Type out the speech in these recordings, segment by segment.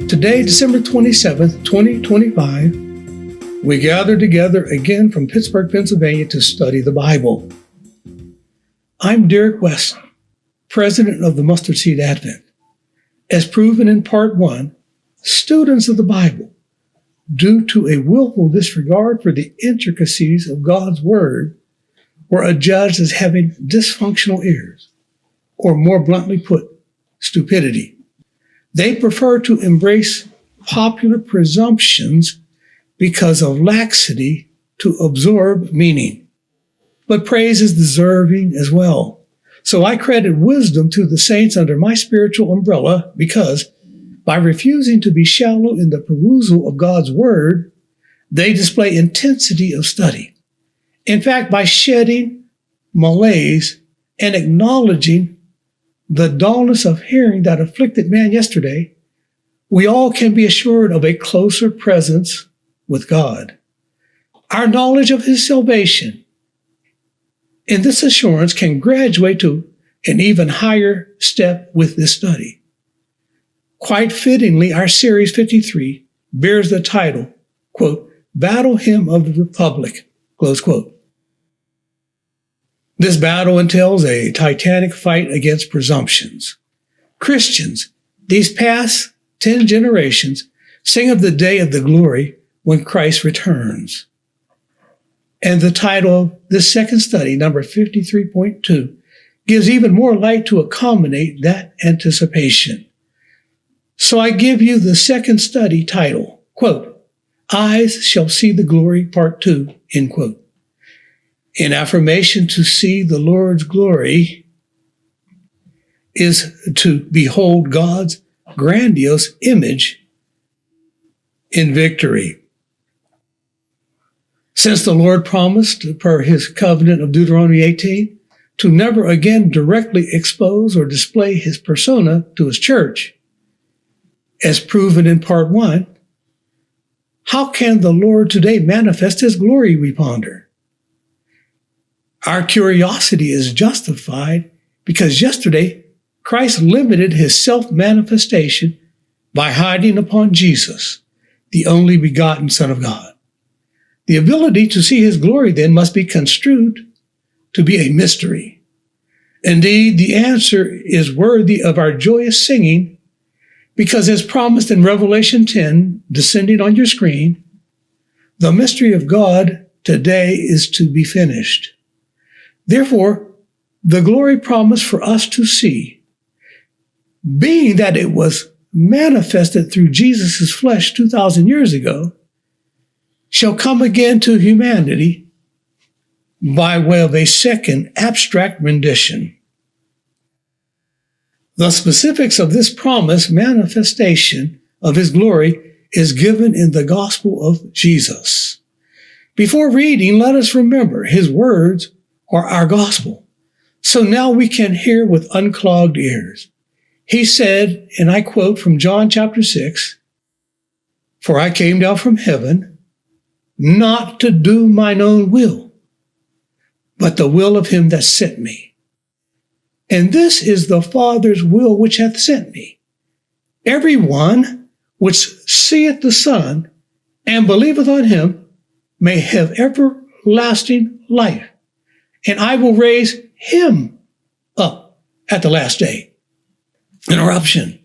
Today, December 27th, 2025, we gather together again from Pittsburgh, Pennsylvania to study the Bible. I'm Derek West, president of the Mustard Seed Advent. As proven in part 1, students of the Bible, due to a willful disregard for the intricacies of God's Word, were adjudged as having dysfunctional ears, or more bluntly put, stupidity. They prefer to embrace popular presumptions because of laxity to absorb meaning. But praise is deserving as well. So I credit wisdom to the saints under my spiritual umbrella because by refusing to be shallow in the perusal of God's Word, they display intensity of study. In fact, by shedding malaise and acknowledging the dullness of hearing that afflicted man yesterday, we all can be assured of a closer presence with God. Our knowledge of His salvation in this assurance can graduate to an even higher step with this study. Quite fittingly, our Series 53 bears the title, quote, Battle Hymn of the Republic, close quote. This battle entails a titanic fight against presumptions. Christians, these past 10 generations, sing of the day of the glory when Christ returns. And the title of this second study, number 53.2, gives even more light to accommodate that anticipation. So I give you the second study title, quote, Eyes Shall See the Glory, Part 2, end quote. In affirmation, to see the Lord's glory is to behold God's grandiose image in victory. Since the Lord promised, per His covenant of Deuteronomy 18, to never again directly expose or display His persona to His church, as proven in part 1, how can the Lord today manifest His glory, we ponder? Our curiosity is justified because yesterday Christ limited His self-manifestation by hiding upon Jesus, the only begotten Son of God. The ability to see His glory then must be construed to be a mystery. Indeed, the answer is worthy of our joyous singing because as promised in Revelation 10, descending on your screen, the mystery of God today is to be finished. Therefore, the glory promised for us to see, being that it was manifested through Jesus' flesh 2,000 years ago, shall come again to humanity by way of a second abstract rendition. The specifics of this promised manifestation of His glory is given in the gospel of Jesus. Before reading, let us remember His words are our gospel. So now we can hear with unclogged ears. He said, and I quote from John chapter 6, For I came down from heaven, not to do mine own will, but the will of Him that sent me. And this is the Father's will which hath sent me. Every one which seeth the Son and believeth on Him may have everlasting life. And I will raise him up at the last day. Interruption.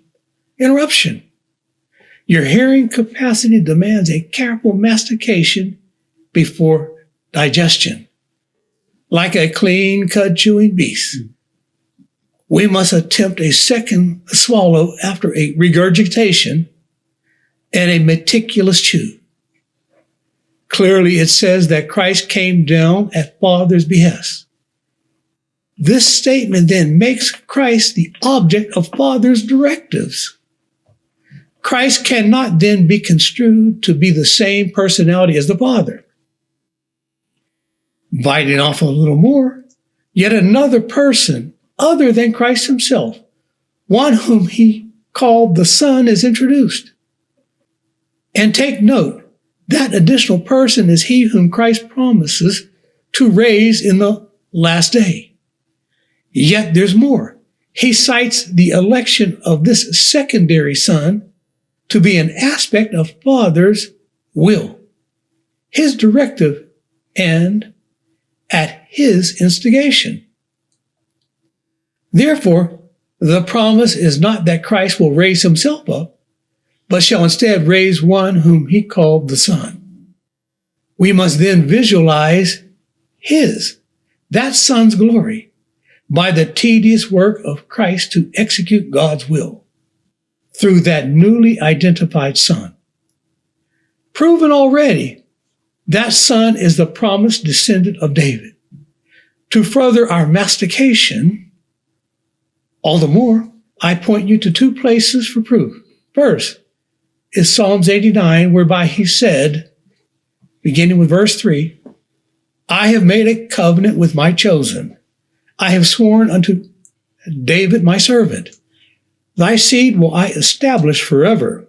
Your hearing capacity demands a careful mastication before digestion. Like a clean-cut chewing beast, we must attempt a second swallow after a regurgitation and a meticulous chew. Clearly, it says that Christ came down at Father's behest. This statement then makes Christ the object of Father's directives. Christ cannot then be construed to be the same personality as the Father. Biting off a little more, yet another person other than Christ Himself, one whom He called the Son, is introduced. And take note, that additional person is He whom Christ promises to raise in the last day. Yet there's more. He cites the election of this secondary Son to be an aspect of Father's will, his directive, and at his instigation. Therefore, the promise is not that Christ will raise himself up, but shall instead raise one whom he called the Son. We must then visualize that Son's glory by the tedious work of Christ to execute God's will through that newly identified Son. Proven already, that Son is the promised descendant of David. To further our mastication, all the more, I point you to two places for proof. First is Psalms 89, whereby he said, beginning with verse 3, I have made a covenant with my chosen. I have sworn unto David my servant. Thy seed will I establish forever.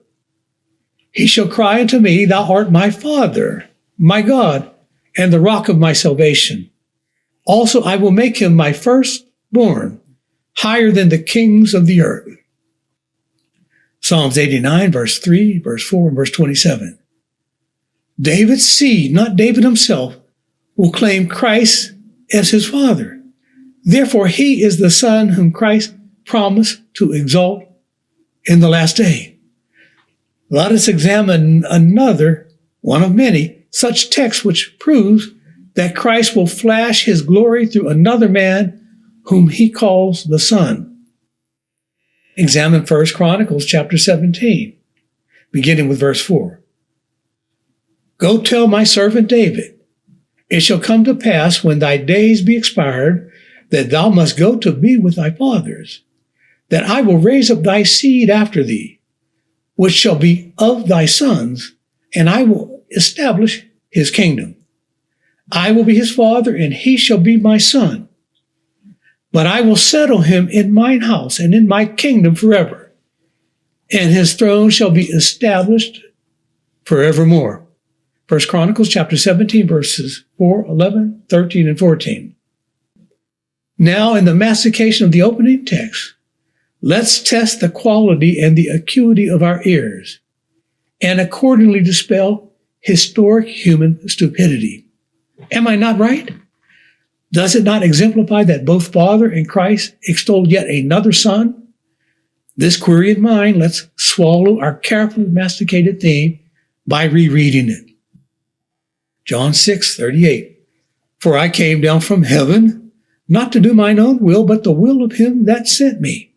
He shall cry unto me, Thou art my Father, my God, and the rock of my salvation. Also I will make him my firstborn, higher than the kings of the earth. Psalms 89, verse 3, verse 4, and verse 27. David's seed, not David himself, will claim Christ as his father. Therefore, he is the Son whom Christ promised to exalt in the last day. Let us examine another, one of many, such text which proves that Christ will flash his glory through another man whom he calls the Son. Examine 1 Chronicles chapter 17, beginning with verse 4. Go tell my servant David, it shall come to pass when thy days be expired, that thou must go to be with thy fathers, that I will raise up thy seed after thee, which shall be of thy sons, and I will establish his kingdom. I will be his father, and he shall be my son. But I will settle him in mine house and in my kingdom forever, and his throne shall be established forevermore. 1 Chronicles chapter 17, verses 4, 11, 13, and 14. Now, in the mastication of the opening text, let's test the quality and the acuity of our ears, and accordingly dispel historic human stupidity. Am I not right? Does it not exemplify that both Father and Christ extolled yet another Son? This query in mind, let's swallow our carefully masticated theme by rereading it. John 6:38. For I came down from heaven, not to do mine own will, but the will of him that sent me.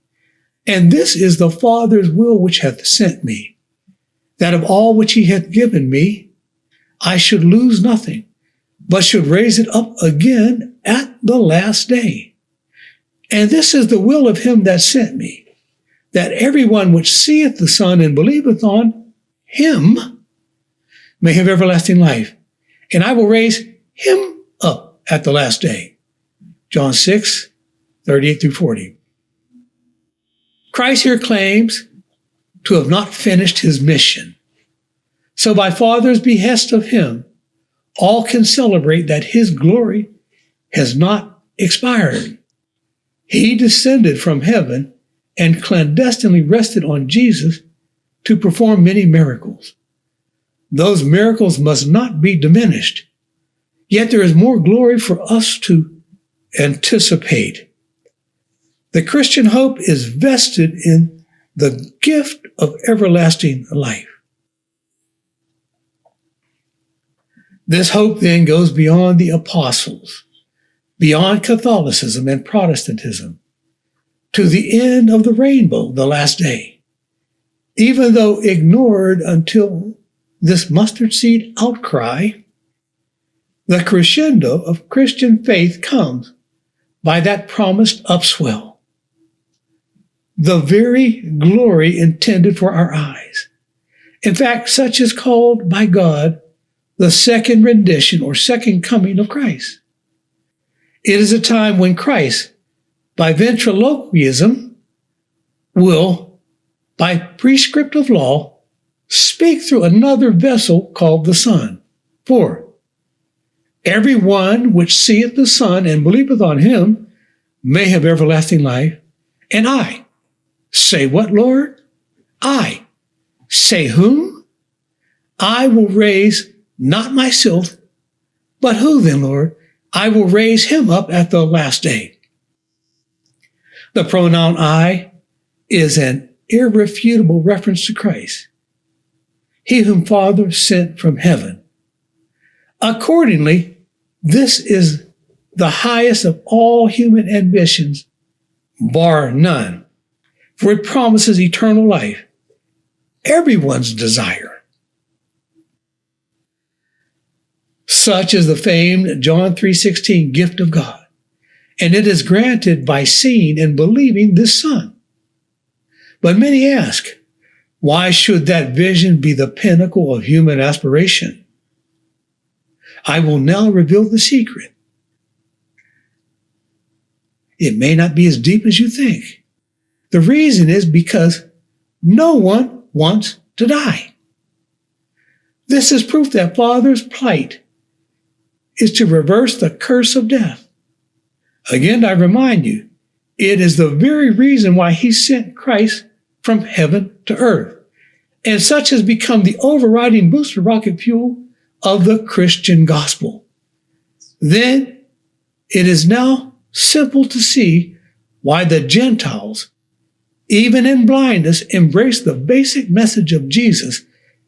And this is the Father's will which hath sent me, that of all which he hath given me, I should lose nothing, but should raise it up again at the last day. And this is the will of him that sent me, that everyone which seeth the Son and believeth on him may have everlasting life, and I will raise him up at the last day. John 6:38 through 40. Christ here claims to have not finished his mission. So by Father's behest of him, all can celebrate that his glory has not expired. He descended from heaven and clandestinely rested on Jesus to perform many miracles. Those miracles must not be diminished. Yet there is more glory for us to anticipate. The Christian hope is vested in the gift of everlasting life. This hope then goes beyond the apostles, beyond Catholicism and Protestantism, to the end of the rainbow, the last day. Even though ignored until this mustard seed outcry, the crescendo of Christian faith comes by that promised upswell, the very glory intended for our eyes. In fact, such is called by God the second rendition or second coming of Christ. It is a time when Christ, by ventriloquism, will, by prescriptive law, speak through another vessel called the Son. For every one which seeth the Son and believeth on him may have everlasting life. And I, say what, Lord? I, Say whom? I will raise not myself, but who then, Lord? I will raise him up at the last day. The pronoun I is an irrefutable reference to Christ, he whom Father sent from heaven. Accordingly, this is the highest of all human ambitions, bar none, for it promises eternal life, everyone's desire. Such is the famed John 3:16 gift of God, and it is granted by seeing and believing this Son. But many ask, why should that vision be the pinnacle of human aspiration? I will now reveal the secret. It may not be as deep as you think. The reason is because no one wants to die. This is proof that Father's plight is to reverse the curse of death. Again, I remind you, it is the very reason why he sent Christ from heaven to earth. And such has become the overriding booster rocket fuel of the Christian gospel. Then it is now simple to see why the Gentiles, even in blindness, embrace the basic message of Jesus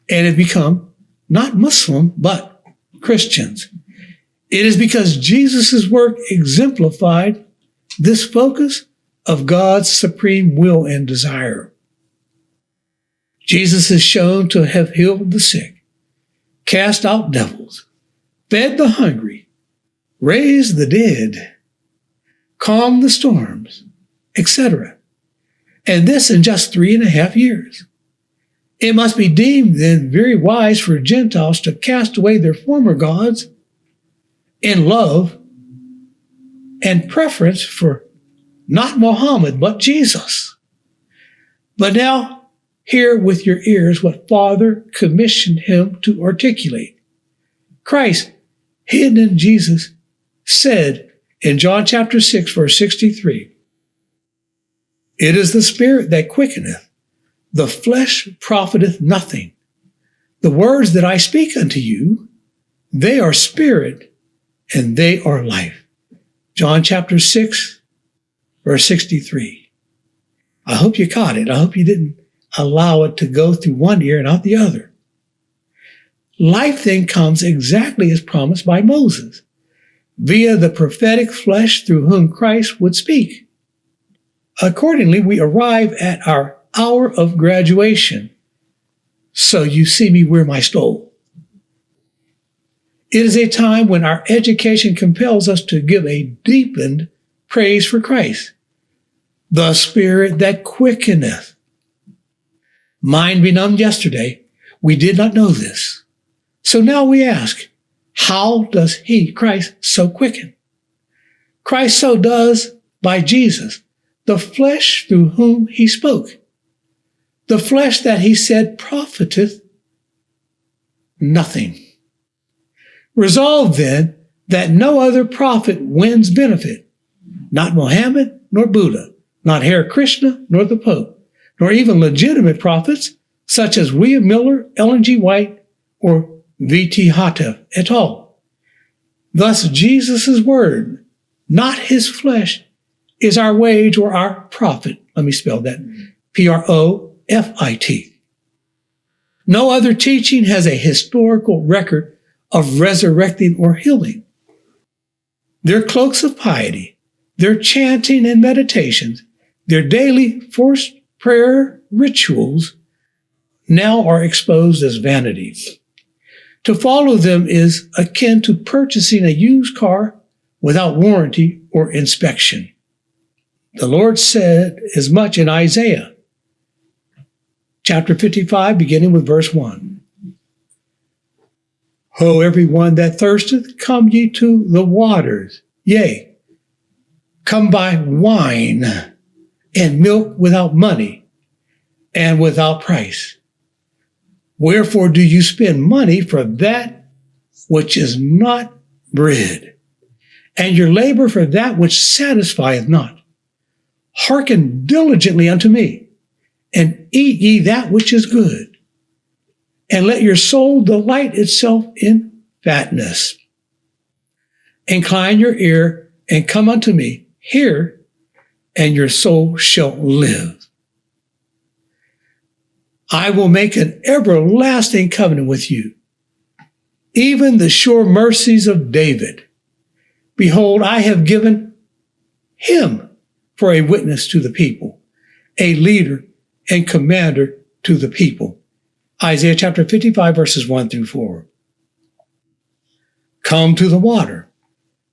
and have become not Muslim, but Christians. It is because Jesus' work exemplified this focus of God's supreme will and desire. Jesus is shown to have healed the sick, cast out devils, fed the hungry, raised the dead, calmed the storms, etc. And this in just 3.5 years. It must be deemed then very wise for Gentiles to cast away their former gods in love and preference for not Muhammad, but Jesus. But now, hear with your ears what Father commissioned him to articulate. Christ, hidden in Jesus, said in John chapter 6, verse 63, it is the Spirit that quickeneth, the flesh profiteth nothing. The words that I speak unto you, they are spirit and they are life. John chapter 6, verse 63. I hope you caught it. I hope you didn't allow it to go through one ear and out the other. Life then comes exactly as promised by Moses, via the prophetic flesh through whom Christ would speak. Accordingly, we arrive at our hour of graduation. So you see me wear my stole. It is a time when our education compels us to give a deepened praise for Christ, the Spirit that quickeneth. Mind benumbed yesterday, we did not know this. So now we ask, how does he, Christ, so quicken? Christ so does by Jesus, the flesh through whom he spoke. The flesh that he said profiteth nothing. Resolve then that no other prophet wins benefit, not Muhammad nor Buddha, not Hare Krishna nor the Pope, nor even legitimate prophets such as William Miller, Ellen G. White, or V.T. Hotef et al. Thus, Jesus' word, not his flesh, is our wage or our profit. Let me spell that. Profit. No other teaching has a historical record of resurrecting or healing. Their cloaks of piety, their chanting and meditations, their daily forced prayer rituals now are exposed as vanity. To follow them is akin to purchasing a used car without warranty or inspection. The Lord said as much in Isaiah, chapter 55, beginning with verse 1. Ho, everyone that thirsteth, come ye to the waters. Yea, come buy wine and milk without money and without price. Wherefore do you spend money for that which is not bread, and your labor for that which satisfieth not? Hearken diligently unto me, and eat ye that which is good, and let your soul delight itself in fatness. Incline your ear and come unto me. Hear, and your soul shall live. I will make an everlasting covenant with you, even the sure mercies of David. Behold, I have given him for a witness to the people, a leader and commander to the people. Isaiah chapter 55, verses 1 through 4. Come to the water.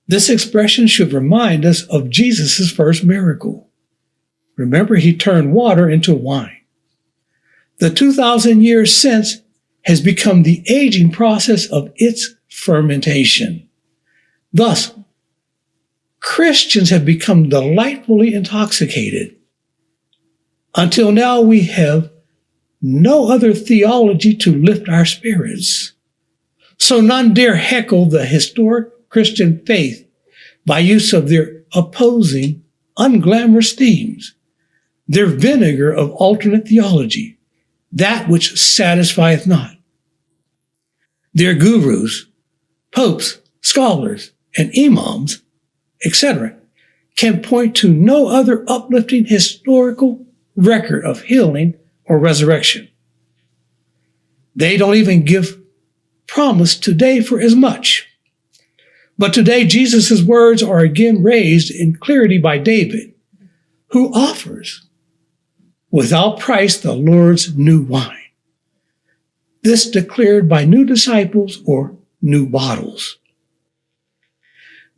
This expression should remind us of Jesus' first miracle. Remember, he turned water into wine. The 2,000 years since has become the aging process of its fermentation. Thus, Christians have become delightfully intoxicated. Until now, we have no other theology to lift our spirits. So none dare heckle the historic Christian faith by use of their opposing, unglamorous themes, their vinegar of alternate theology, that which satisfieth not. Their gurus, popes, scholars, and imams, etc., can point to no other uplifting historical record of healing or resurrection. They don't even give promise today for as much. But today, Jesus' words are again raised in clarity by David, who offers without price the Lord's new wine. This declared by new disciples or new bottles.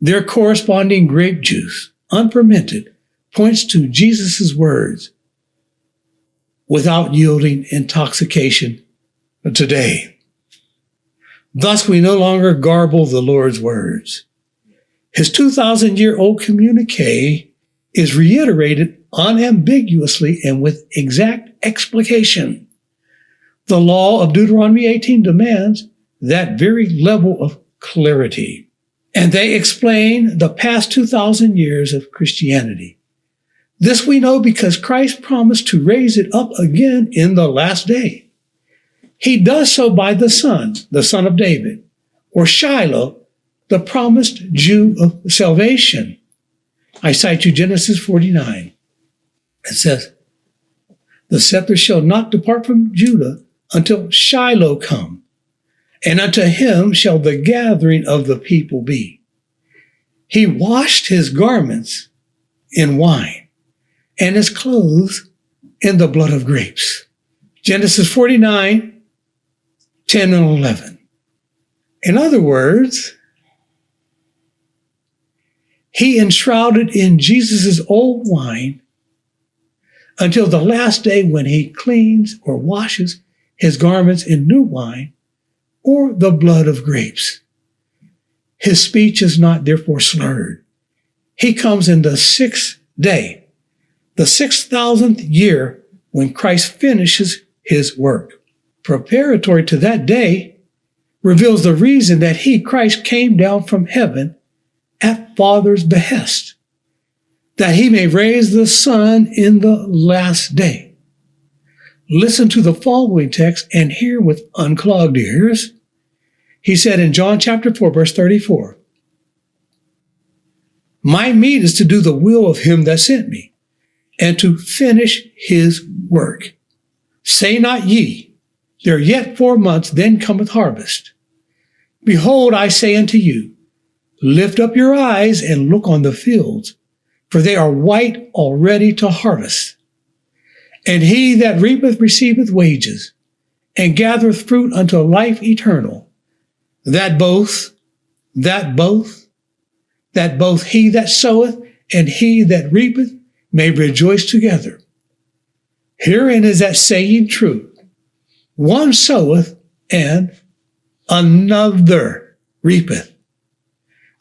Their corresponding grape juice, unfermented, points to Jesus' words without yielding intoxication today. Thus, we no longer garble the Lord's words. His 2,000-year-old communique is reiterated unambiguously and with exact explication. The law of Deuteronomy 18 demands that very level of clarity. And they explain the past 2,000 years of Christianity. This we know because Christ promised to raise it up again in the last day. He does so by the Son of David, or Shiloh, the promised Jew of salvation. I cite you Genesis 49. It says, the scepter shall not depart from Judah until Shiloh come, and unto him shall the gathering of the people be. He washed his garments in wine, and his clothes in the blood of grapes. Genesis 49, 10 and 11. In other words, he enshrouded in Jesus' old wine until the last day when he cleans or washes his garments in new wine or the blood of grapes. His speech is not therefore slurred. He comes in the 6th day, the 6,000th year when Christ finishes his work. Preparatory to that day reveals the reason that he, Christ, came down from heaven at Father's behest, that he may raise the Son in the last day. Listen to the following text and hear with unclogged ears. He said in John chapter 4, verse 34, my meat is to do the will of him that sent me, and to finish his work. Say not ye, there are yet 4 months, then cometh harvest. Behold, I say unto you, lift up your eyes and look on the fields, for they are white already to harvest. And he that reapeth receiveth wages, and gathereth fruit unto life eternal, that both he that soweth and he that reapeth may rejoice together. Herein is that saying true. One soweth, and another reapeth.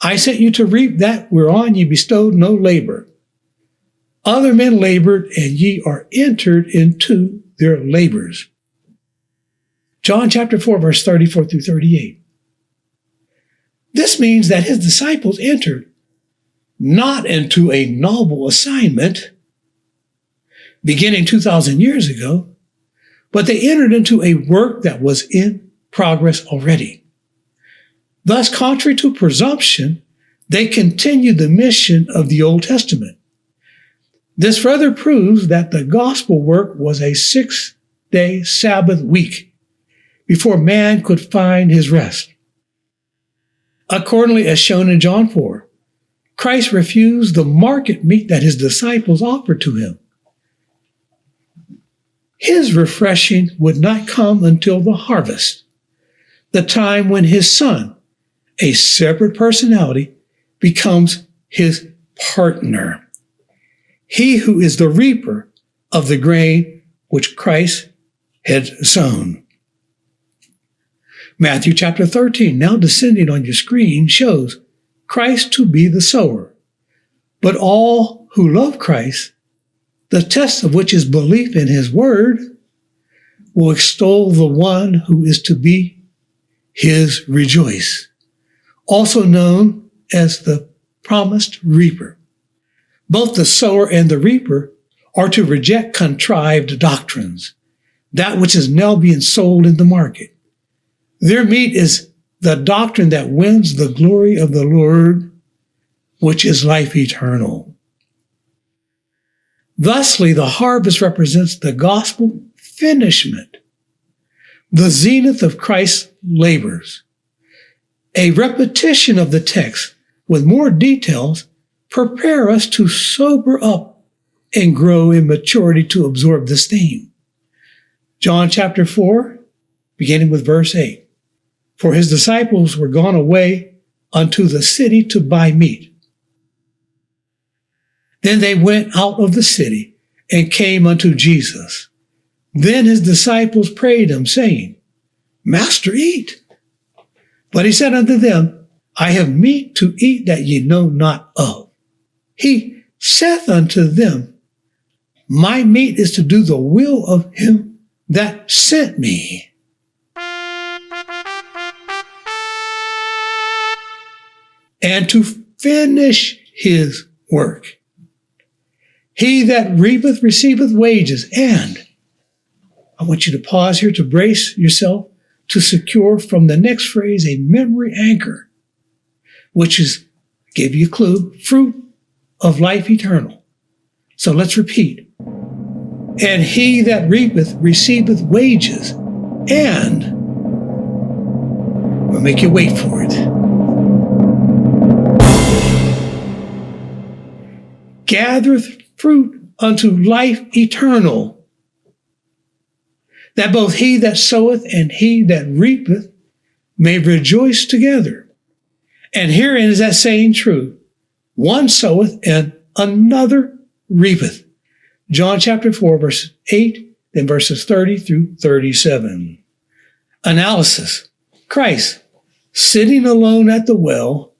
I sent you to reap that whereon ye bestowed no labor. Other men labored, and ye are entered into their labors. John chapter 4, verse 34 through 38. This means that his disciples entered not into a novel assignment beginning 2,000 years ago, but they entered into a work that was in progress already. Thus, contrary to presumption, they continued the mission of the Old Testament. This further proves that the gospel work was a 6-day Sabbath week before man could find his rest. Accordingly, as shown in John 4, Christ refused the market meat that his disciples offered to him. His refreshing would not come until the harvest, the time when his Son, a separate personality, becomes his partner. He who is the reaper of the grain which Christ had sown. Matthew chapter 13, now descending on your screen, shows Christ to be the sower. But all who love Christ, the test of which is belief in his word, will extol the one who is to be his rejoice, also known as the promised reaper. Both the sower and the reaper are to reject contrived doctrines, that which is now being sold in the market. Their meat is the doctrine that wins the glory of the Lord, which is life eternal. Thusly, the harvest represents the gospel finishment, the zenith of Christ's labors. A repetition of the text with more details prepare us to sober up and grow in maturity to absorb this theme. John chapter 4, beginning with verse 8. For his disciples were gone away unto the city to buy meat. Then they went out of the city and came unto Jesus. Then his disciples prayed him, saying, Master, eat. But he said unto them, I have meat to eat that ye know not of. He saith unto them, My meat is to do the will of him that sent me. And to finish his work. He that reapeth receiveth wages. And I want you to pause here to brace yourself to secure from the next phrase a memory anchor, which is, give you a clue, fruit of life eternal. So let's repeat. And he that reapeth receiveth wages, and we'll make you wait for it. Gathereth fruit unto life eternal, that both he that soweth and he that reapeth may rejoice together. And herein is that saying true. One soweth and another reapeth. John chapter 4, verse 8, then verses 30 through 37. Analysis. Christ, sitting alone at the well,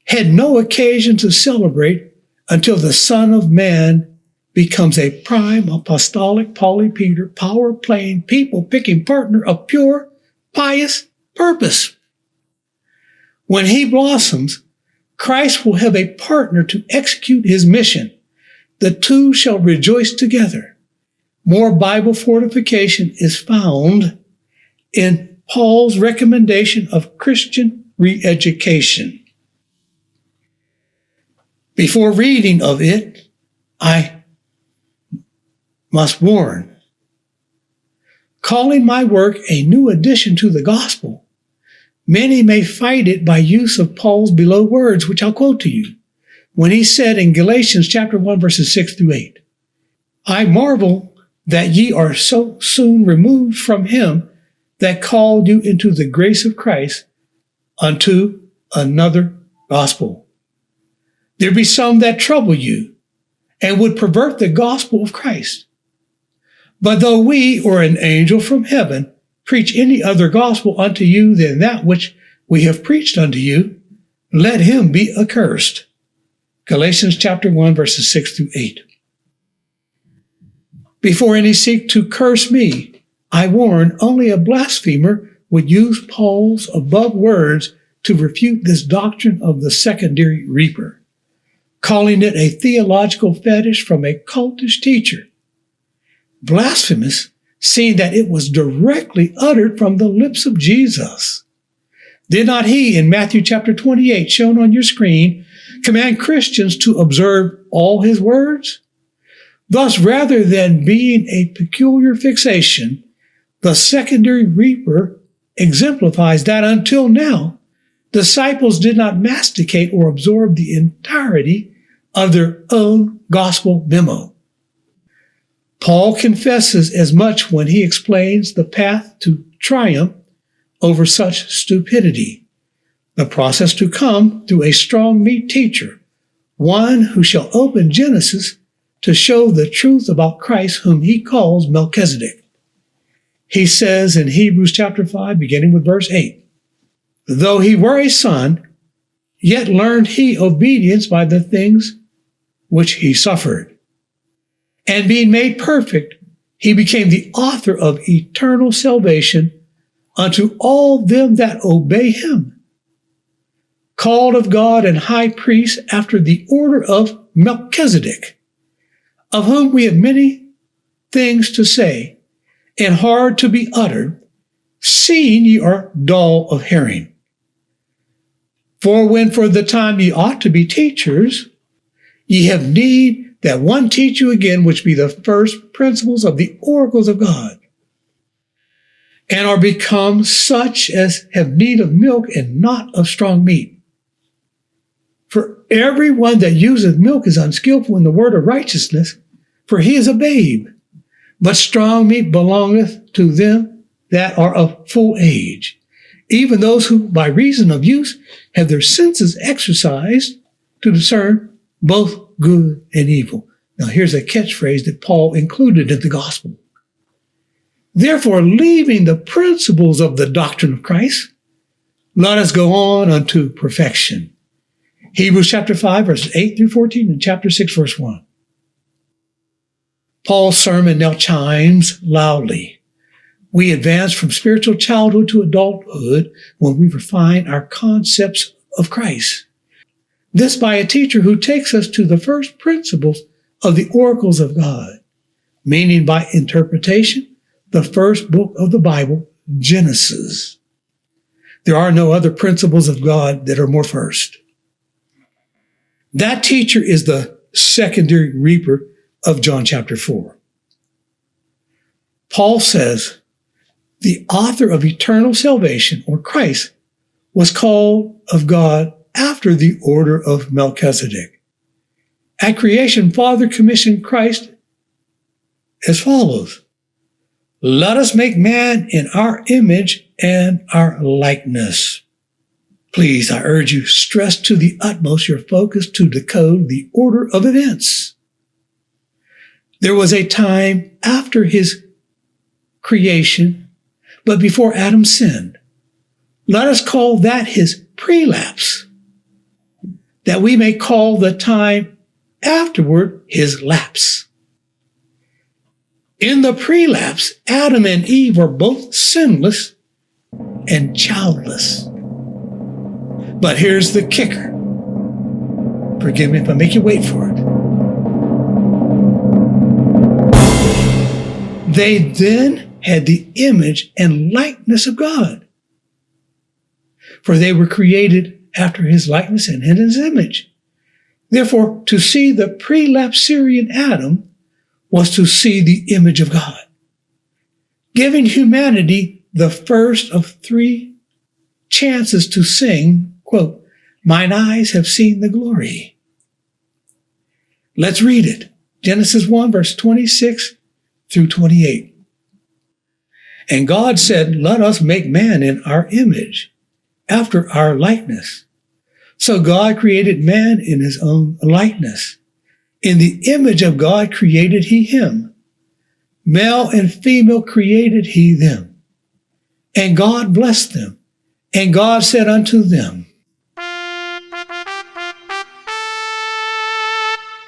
had no occasion to celebrate until the Son of Man becomes a prime apostolic polypeter, power-playing, people-picking partner of pure, pious purpose. When he blossoms, Christ will have a partner to execute his mission. The two shall rejoice together. More Bible fortification is found in Paul's recommendation of Christian re-education. Before reading of it, I must warn. Calling my work a new addition to the gospel, many may fight it by use of Paul's below words, which I'll quote to you, when he said in Galatians chapter 1, verses 6 through 8, I marvel that ye are so soon removed from him that called you into the grace of Christ unto another gospel. There be some that trouble you and would pervert the gospel of Christ. But though we or an angel from heaven preach any other gospel unto you than that which we have preached unto you, let him be accursed. Galatians chapter 1, verses 6 through 8. Before any seek to curse me, I warn, only a blasphemer would use Paul's above words to refute this doctrine of the secondary reaper, calling it a theological fetish from a cultish teacher. Blasphemous seeing that it was directly uttered from the lips of Jesus. Did not he, in Matthew chapter 28, shown on your screen, command Christians to observe all his words? Thus, rather than being a peculiar fixation, the secondary reaper exemplifies that until now, disciples did not masticate or absorb the entirety of their own gospel memo. Paul confesses as much when he explains the path to triumph over such stupidity, the process to come through a strong meat teacher, one who shall open Genesis to show the truth about Christ, whom he calls Melchizedek. He says in Hebrews chapter 5, beginning with verse 8, though he were a son, yet learned he obedience by the things which he suffered. And being made perfect, he became the author of eternal salvation unto all them that obey him, called of God and high priest after the order of Melchizedek, of whom we have many things to say, and hard to be uttered, seeing ye are dull of hearing. For when for the time ye ought to be teachers, ye have need that one teach you again, which be the first principles of the oracles of God, and are become such as have need of milk and not of strong meat. For everyone that useth milk is unskillful in the word of righteousness, for he is a babe. But strong meat belongeth to them that are of full age, even those who by reason of use have their senses exercised to discern both good and evil. Now here's a catchphrase that Paul included in the gospel. Therefore, leaving the principles of the doctrine of Christ, let us go on unto perfection. Hebrews chapter 5, verses 8 through 14, and chapter 6, verse 1. Paul's sermon now chimes loudly. We advance from spiritual childhood to adulthood when we refine our concepts of Christ. This by a teacher who takes us to the first principles of the oracles of God, meaning by interpretation, the first book of the Bible, Genesis. There are no other principles of God that are more first. That teacher is the secondary reaper of John chapter 4. Paul says, the author of eternal salvation, or Christ, was called of God after the order of Melchizedek. At creation, Father commissioned Christ as follows. Let us make man in our image and our likeness. Please, I urge you, stress to the utmost your focus to decode the order of events. There was a time after his creation, but before Adam sinned. Let us call that his prelapse, that we may call the time afterward his lapse. In the prelapse, Adam and Eve were both sinless and childless. But here's the kicker. Forgive me if I make you wait for it. They then had the image and likeness of God, for they were created after his likeness and in his image. Therefore, to see the prelapsarian Adam was to see the image of God, giving humanity the first of three chances to sing, quote, mine eyes have seen the glory. Let's read it. Genesis 1, verse 26 through 28. And God said, let us make man in our image, after our likeness. So God created man in his own likeness. In the image of God created he him. Male and female created he them. And God blessed them. And God said unto them,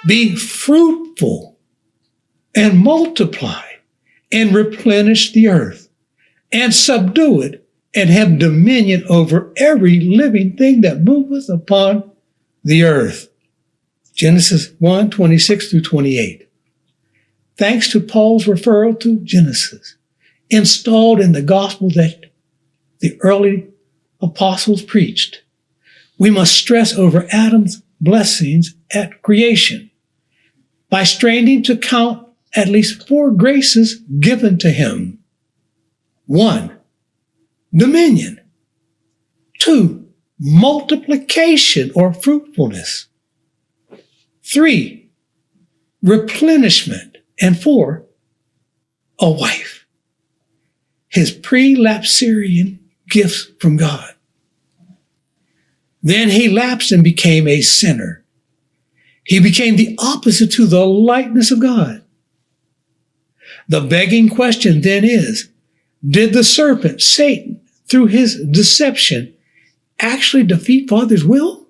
be fruitful and multiply and replenish the earth and subdue it and have dominion over every living thing that moveth upon the earth. Genesis 1, 26 through 28. Thanks to Paul's referral to Genesis, installed in the gospel that the early apostles preached, we must stress over Adam's blessings at creation by straining to count at least 4 graces given to him. 1, dominion. 2, multiplication or fruitfulness. 3, replenishment. And 4, a wife. His prelapsarian gifts from God. Then he lapsed and became a sinner. He became the opposite to the likeness of God. The begging question then is, did the serpent, Satan, through his deception, actually defeat Father's will?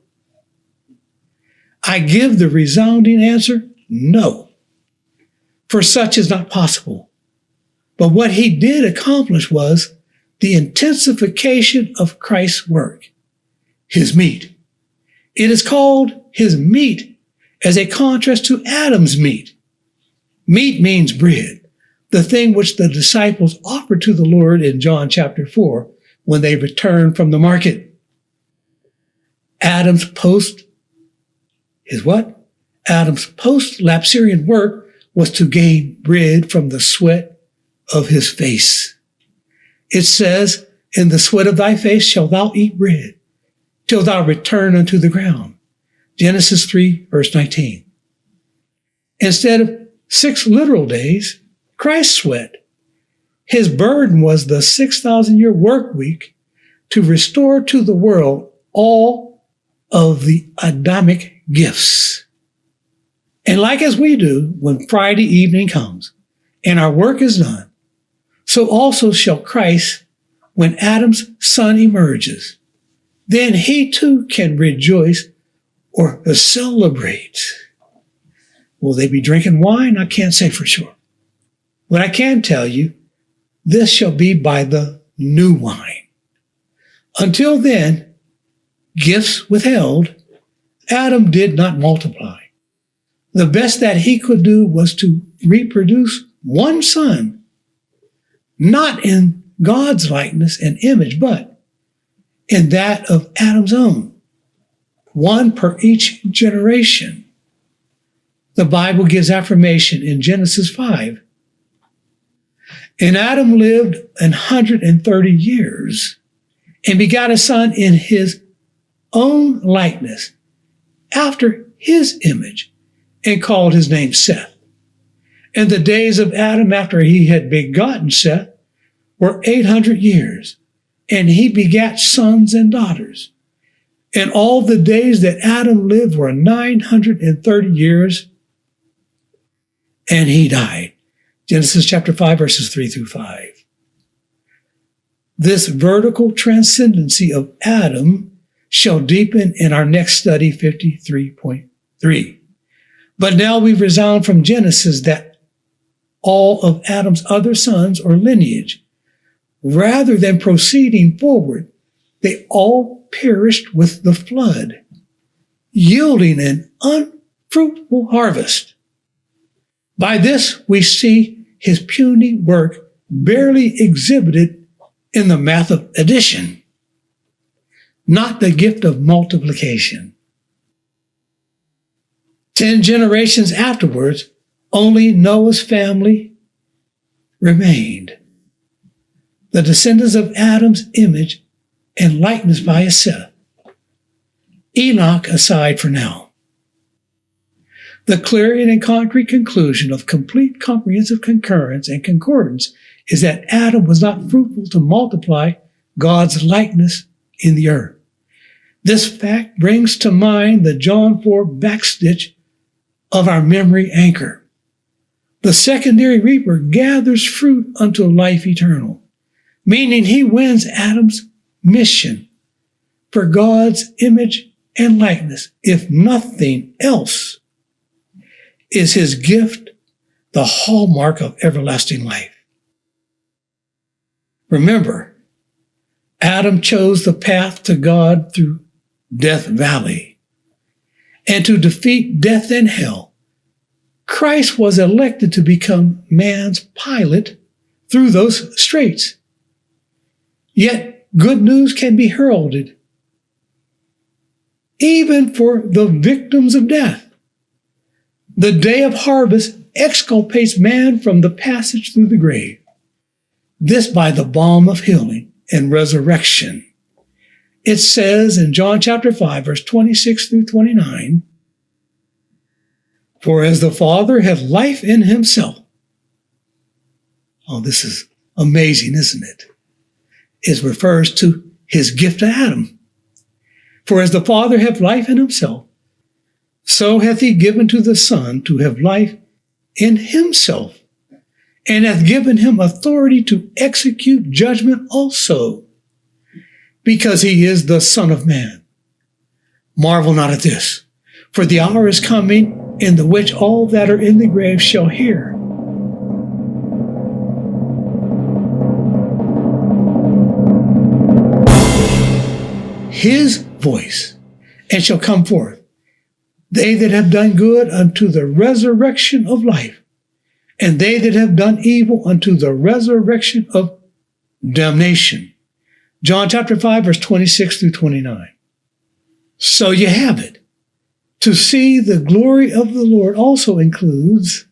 I give the resounding answer, no. For such is not possible. But what he did accomplish was the intensification of Christ's work, his meat. It is called his meat as a contrast to Adam's meat. Meat means bread, the thing which the disciples offered to the Lord in John chapter 4 when they returned from the market. Adam's post-lapsarian work was to gain bread from the sweat of his face. It says, in the sweat of thy face shalt thou eat bread, till thou return unto the ground. Genesis 3, verse 19. Instead of 6 literal days, Christ sweat. His burden was the 6,000-year work week to restore to the world all of the Adamic gifts. And like as we do when Friday evening comes and our work is done, so also shall Christ when Adam's son emerges. Then he too can rejoice or celebrate. Will they be drinking wine? I can't say for sure. But I can tell you, this shall be by the new wine. Until then, gifts withheld, Adam did not multiply. The best that he could do was to reproduce one son, not in God's likeness and image, but in that of Adam's own, one per each generation. The Bible gives affirmation in Genesis 5. And Adam lived 130 years and begot a son in his own likeness, after his image, and called his name Seth. And the days of Adam after he had begotten Seth were 800 years, and he begat sons and daughters. And all the days that Adam lived were 930 years, and he died. Genesis chapter 5, verses 3 through 5. This vertical transcendency of Adam shall deepen in our next study, 53.3. But now we resound from Genesis that all of Adam's other sons or lineage, rather than proceeding forward, they all perished with the flood, yielding an unfruitful harvest. By this, we see his puny work barely exhibited in the math of addition, not the gift of multiplication. 10 generations afterwards, only Noah's family remained, the descendants of Adam's image and likeness via Seth. Enoch aside for now. The clear and concrete conclusion of complete comprehensive concurrence and concordance is that Adam was not fruitful to multiply God's likeness in the earth. This fact brings to mind the John 4 backstitch of our memory anchor. The secondary reaper gathers fruit unto life eternal, meaning he wins Adam's mission for God's image and likeness, if nothing else is his gift, the hallmark of everlasting life. Remember, Adam chose the path to God through Death Valley. And to defeat death and hell, Christ was elected to become man's pilot through those straits. Yet good news can be heralded, even for the victims of death. The day of harvest exculpates man from the passage through the grave. This by the balm of healing and resurrection. It says in John chapter 5, verse 26 through 29, "For as the Father hath life in himself." Oh, this is amazing, isn't it? It refers to his gift to Adam. "For as the Father hath life in himself, so hath he given to the Son to have life in himself, and hath given him authority to execute judgment also, because he is the Son of Man. Marvel not at this, for the hour is coming in the which all that are in the grave shall hear his voice, and shall come forth, they that have done good unto the resurrection of life, and they that have done evil unto the resurrection of damnation." John chapter 5, verse 26 through 29. So you have it. To see the glory of the Lord also includes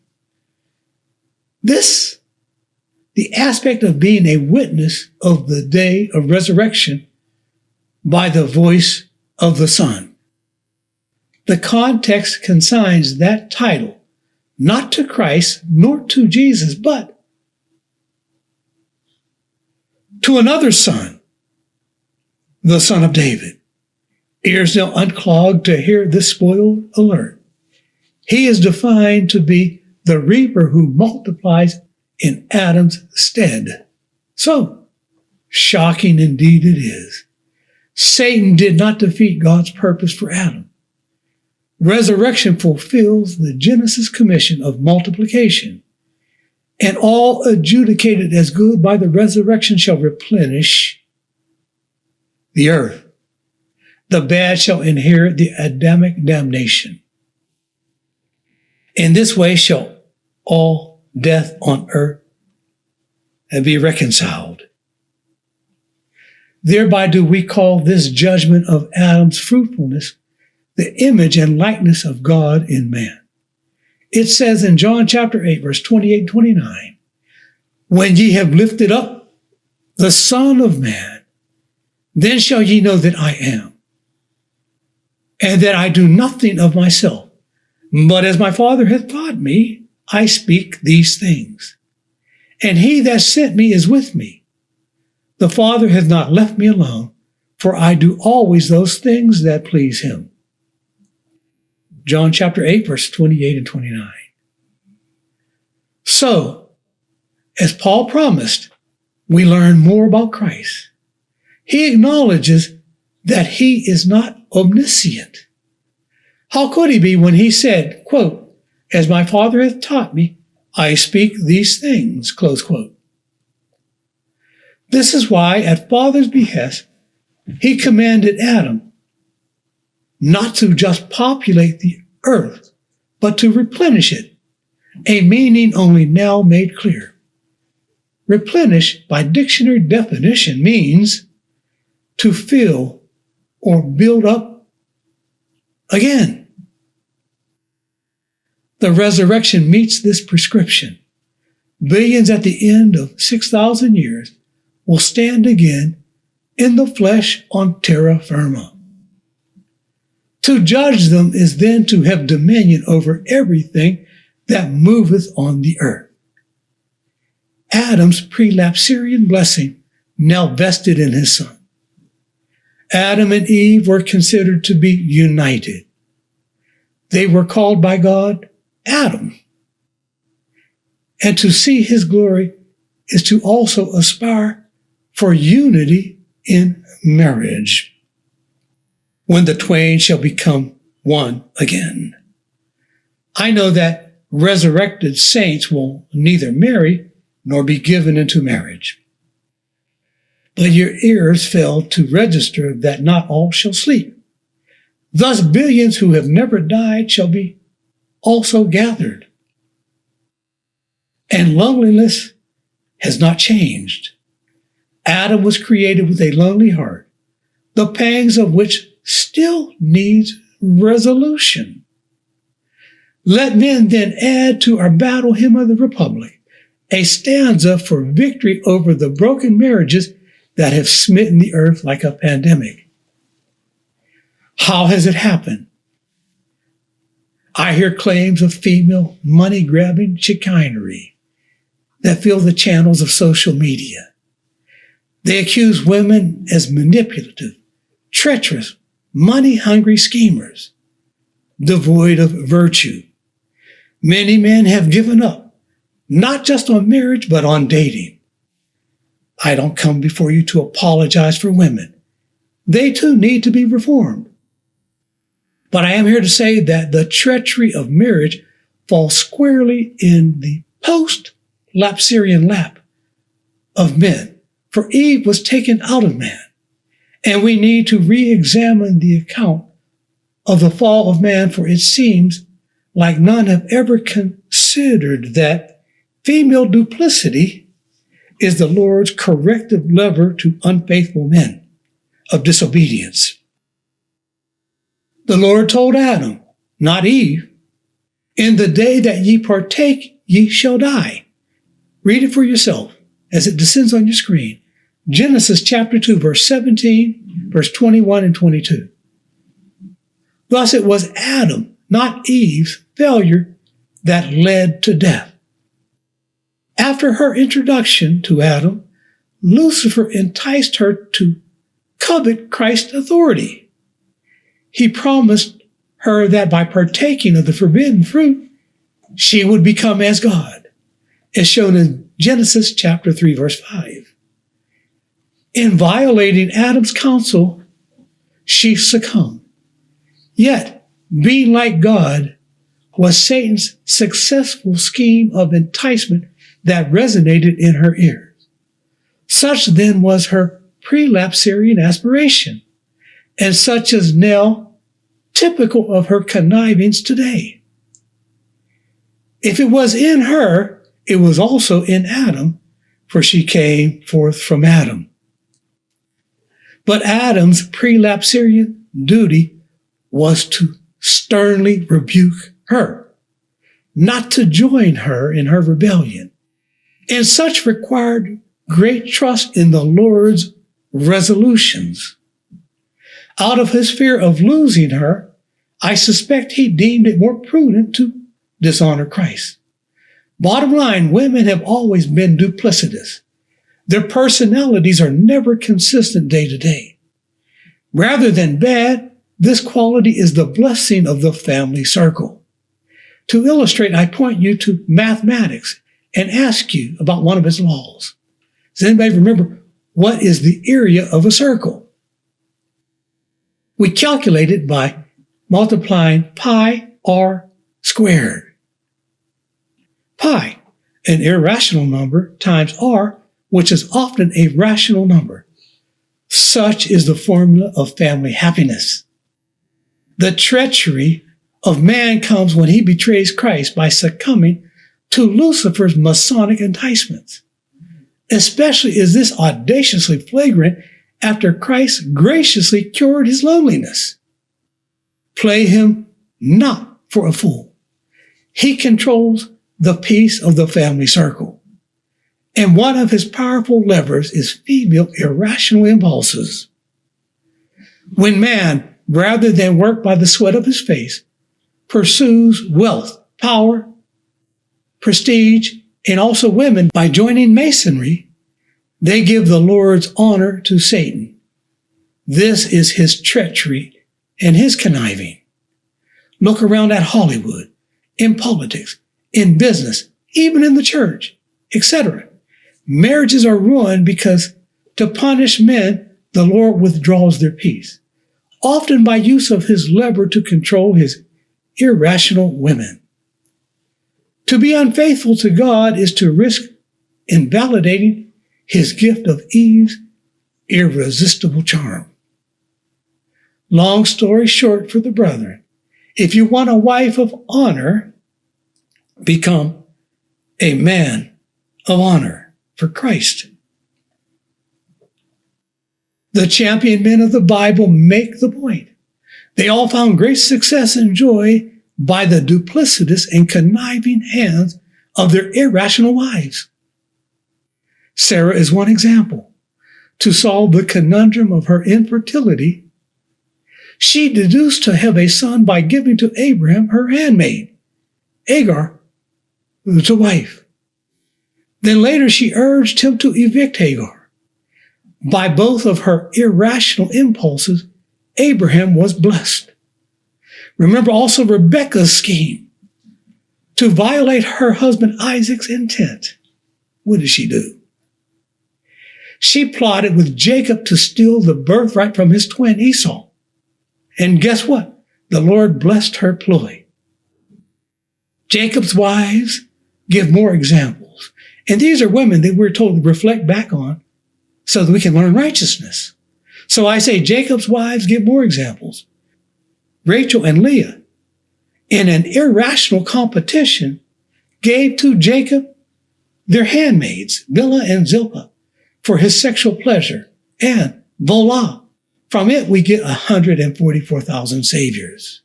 this, the aspect of being a witness of the day of resurrection by the voice of the Son. The context consigns that title not to Christ nor to Jesus, but to another Son, the Son of David. Ears now unclogged to hear this spoiled alert. He is defined to be the reaper who multiplies in Adam's stead. So, shocking indeed it is. Satan did not defeat God's purpose for Adam. Resurrection fulfills the Genesis commission of multiplication, and all adjudicated as good by the resurrection shall replenish the earth. The bad shall inherit the Adamic damnation. In this way shall all death on earth be reconciled. Thereby do we call this judgment of Adam's fruitfulness the image and likeness of God in man. It says in John chapter 8, verse 28 and 29, "When ye have lifted up the Son of Man, then shall ye know that I am, and that I do nothing of myself, but as my Father hath taught me, I speak these things. And he that sent me is with me. The Father hath not left me alone, for I do always those things that please him." John chapter 8, verse 28 and 29. So, as Paul promised, we learn more about Christ. He acknowledges that he is not omniscient. How could he be when he said, quote, "As my Father hath taught me, I speak these things," close quote. This is why, at Father's behest, he commanded Adam not to just populate the earth, but to replenish it, a meaning only now made clear. Replenish, by dictionary definition, means to fill or build up again. The resurrection meets this prescription. Billions at the end of 6,000 years will stand again in the flesh on terra firma. To judge them is then to have dominion over everything that moveth on the earth. Adam's prelapsarian blessing now vested in his Son. Adam and Eve were considered to be united. They were called by God Adam. And to see his glory is to also aspire for unity in marriage, when the twain shall become one again. I know that resurrected saints will neither marry nor be given into marriage. But your ears fail to register that not all shall sleep. Thus billions who have never died shall be also gathered. And loneliness has not changed. Adam was created with a lonely heart, the pangs of which still needs resolution. Let men then add to our battle hymn of the Republic a stanza for victory over the broken marriages that have smitten the earth like a pandemic. How has it happened? I hear claims of female money-grabbing chicanery that fill the channels of social media. They accuse women as manipulative, treacherous, money-hungry schemers, devoid of virtue. Many men have given up, not just on marriage, but on dating. I don't come before you to apologize for women. They too need to be reformed. But I am here to say that the treachery of marriage falls squarely in the post-lapsarian lap of men, for Eve was taken out of man, and we need to re-examine the account of the fall of man, for it seems like none have ever considered that female duplicity is the Lord's corrective lever to unfaithful men of disobedience. The Lord told Adam, not Eve, "In the day that ye partake, ye shall die." Read it for yourself as it descends on your screen. Genesis chapter 2, verse 17, verse 21 and 22. Thus it was Adam, not Eve's failure that led to death. After her introduction to Adam, Lucifer enticed her to covet Christ's authority. He promised her that by partaking of the forbidden fruit, she would become as God, as shown in Genesis chapter 3, verse 5. In violating Adam's counsel, she succumbed. Yet, being like God was Satan's successful scheme of enticement that resonated in her ears. Such then was her prelapsarian aspiration, and such is now typical of her connivings today. If it was in her, it was also in Adam, for she came forth from Adam. But Adam's prelapsarian duty was to sternly rebuke her, not to join her in her rebellion. And such required great trust in the Lord's resolutions. Out of his fear of losing her, I suspect he deemed it more prudent to dishonor Christ. Bottom line, women have always been duplicitous. Their personalities are never consistent day to day. Rather than bad, this quality is the blessing of the family circle. To illustrate, I point you to mathematics and ask you about one of its laws. Does anybody remember what is the area of a circle? We calculate it by multiplying pi r squared. Pi, an irrational number, times r, which is often a rational number. Such is the formula of family happiness. The treachery of man comes when he betrays Christ by succumbing to Lucifer's Masonic enticements. Especially is this audaciously flagrant after Christ graciously cured his loneliness. Play him not for a fool. He controls the peace of the family circle. And one of his powerful levers is female irrational impulses. When man, rather than work by the sweat of his face, pursues wealth, power, prestige, and also women by joining Masonry, they give the Lord's honor to Satan. This is his treachery and his conniving. Look around at Hollywood, in politics, in business, even in the church, etc. Marriages are ruined because to punish men, the Lord withdraws their peace, often by use of his lever to control his irrational women. To be unfaithful to God is to risk invalidating his gift of Eve's irresistible charm. Long story short for the brethren, if you want a wife of honor, become a man of honor. for Christ. The champion men of the Bible make the point. They all found great success and joy by the duplicitous and conniving hands of their irrational wives. Sarah is one example. To solve the conundrum of her infertility, she deduced to have a son by giving to Abraham her handmaid, Hagar, to wife. Then later she urged him to evict Hagar. By both of her irrational impulses, Abraham was blessed. Remember also Rebekah's scheme to violate her husband Isaac's intent. What did she do? She plotted with Jacob to steal the birthright from his twin Esau. And guess what? The Lord blessed her ploy. Jacob's wives give more examples. And these are women that we're told to reflect back on so that we can learn righteousness. So I say Jacob's wives give more examples. Rachel and Leah, in an irrational competition, gave to Jacob their handmaids, Bilhah and Zilpah, for his sexual pleasure. And voila, from it we get 144,000 saviors.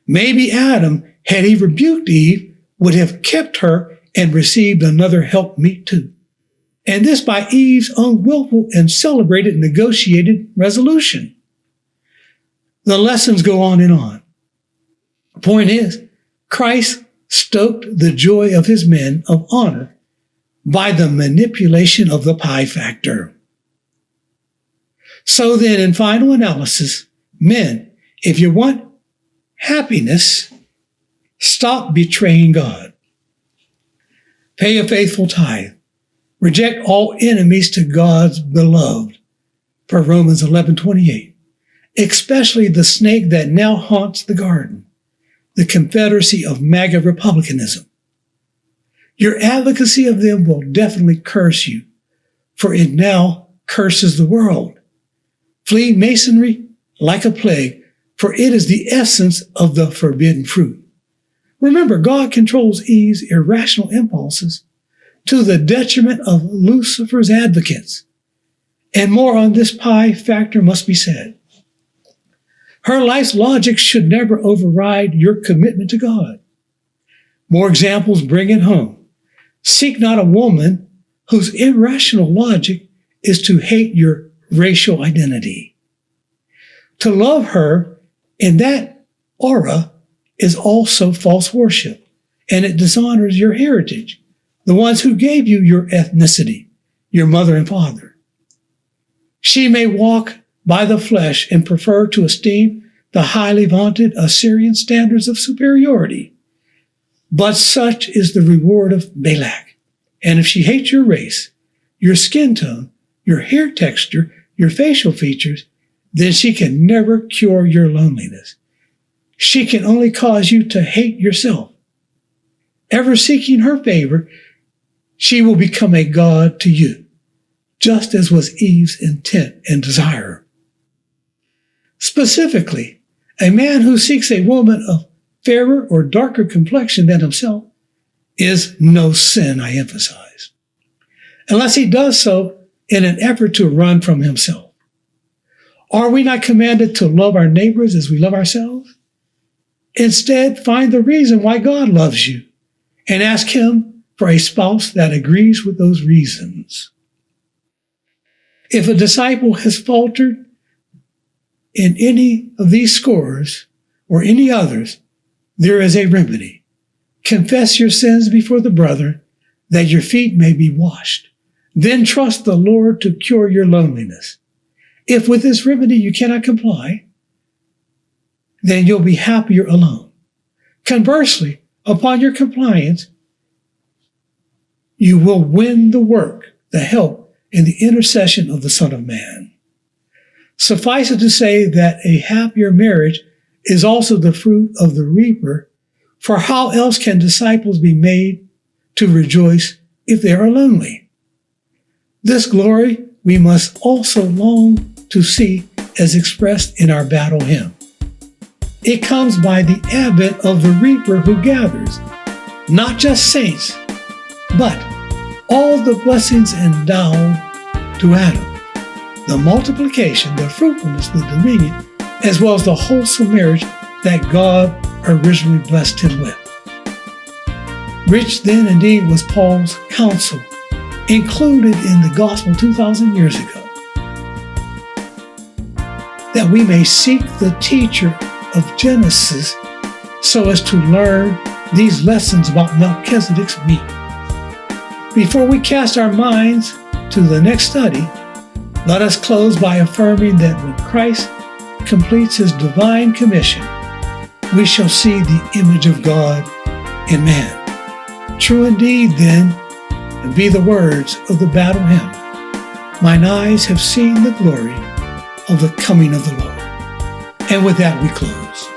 Maybe Adam, had he rebuked Eve, would have kept her and received another helpmeet too. And this by Eve's unwillful and celebrated negotiated resolution. The lessons go on and on. The point is, Christ stoked the joy of his men of honor by the manipulation of the pi factor. So then, in final analysis, men, if you want happiness, stop betraying God. Pay a faithful tithe. Reject all enemies to God's beloved, per Romans 11:28, especially the snake that now haunts the garden, the confederacy of MAGA republicanism. Your advocacy of them will definitely curse you, for it now curses the world. Flee masonry like a plague, for it is the essence of the forbidden fruit. Remember, God controls Eve's irrational impulses to the detriment of Lucifer's advocates. And more on this pi factor must be said. Her life's logic should never override your commitment to God. More examples bring it home. Seek not a woman whose irrational logic is to hate your racial identity. To love her in that aura is also false worship, and it dishonors your heritage, the ones who gave you your ethnicity, your mother and father. She may walk by the flesh and prefer to esteem the highly vaunted Assyrian standards of superiority, but such is the reward of Balak. And if she hates your race, your skin tone, your hair texture, your facial features, then she can never cure your loneliness. She can only cause you to hate yourself. Ever seeking her favor, she will become a god to you, just as was Eve's intent and desire. Specifically, a man who seeks a woman of fairer or darker complexion than himself is no sin, I emphasize, unless he does so in an effort to run from himself. Are we not commanded to love our neighbors as we love ourselves? Instead, find the reason why God loves you and ask him for a spouse that agrees with those reasons. If a disciple has faltered in any of these scores or any others, there is a remedy. Confess your sins before the brethren, that your feet may be washed. Then trust the Lord to cure your loneliness. If with this remedy you cannot comply, then you'll be happier alone. Conversely, upon your compliance, you will win the work, the help, and the intercession of the Son of Man. Suffice it to say that a happier marriage is also the fruit of the reaper, for how else can disciples be made to rejoice if they are lonely? This glory we must also long to see as expressed in our battle hymn. It comes by the advent of the reaper who gathers, not just saints, but all the blessings endowed to Adam, the multiplication, the fruitfulness, the dominion, as well as the wholesome marriage that God originally blessed him with. Rich then indeed was Paul's counsel, included in the gospel 2,000 years ago, that we may seek the teacher of Genesis so as to learn these lessons about Melchizedek's meat. Before we cast our minds to the next study, let us close by affirming that when Christ completes his divine commission, we shall see the image of God in man. True indeed, then, be the words of the battle hymn, "Mine eyes have seen the glory of the coming of the Lord." And with that we close.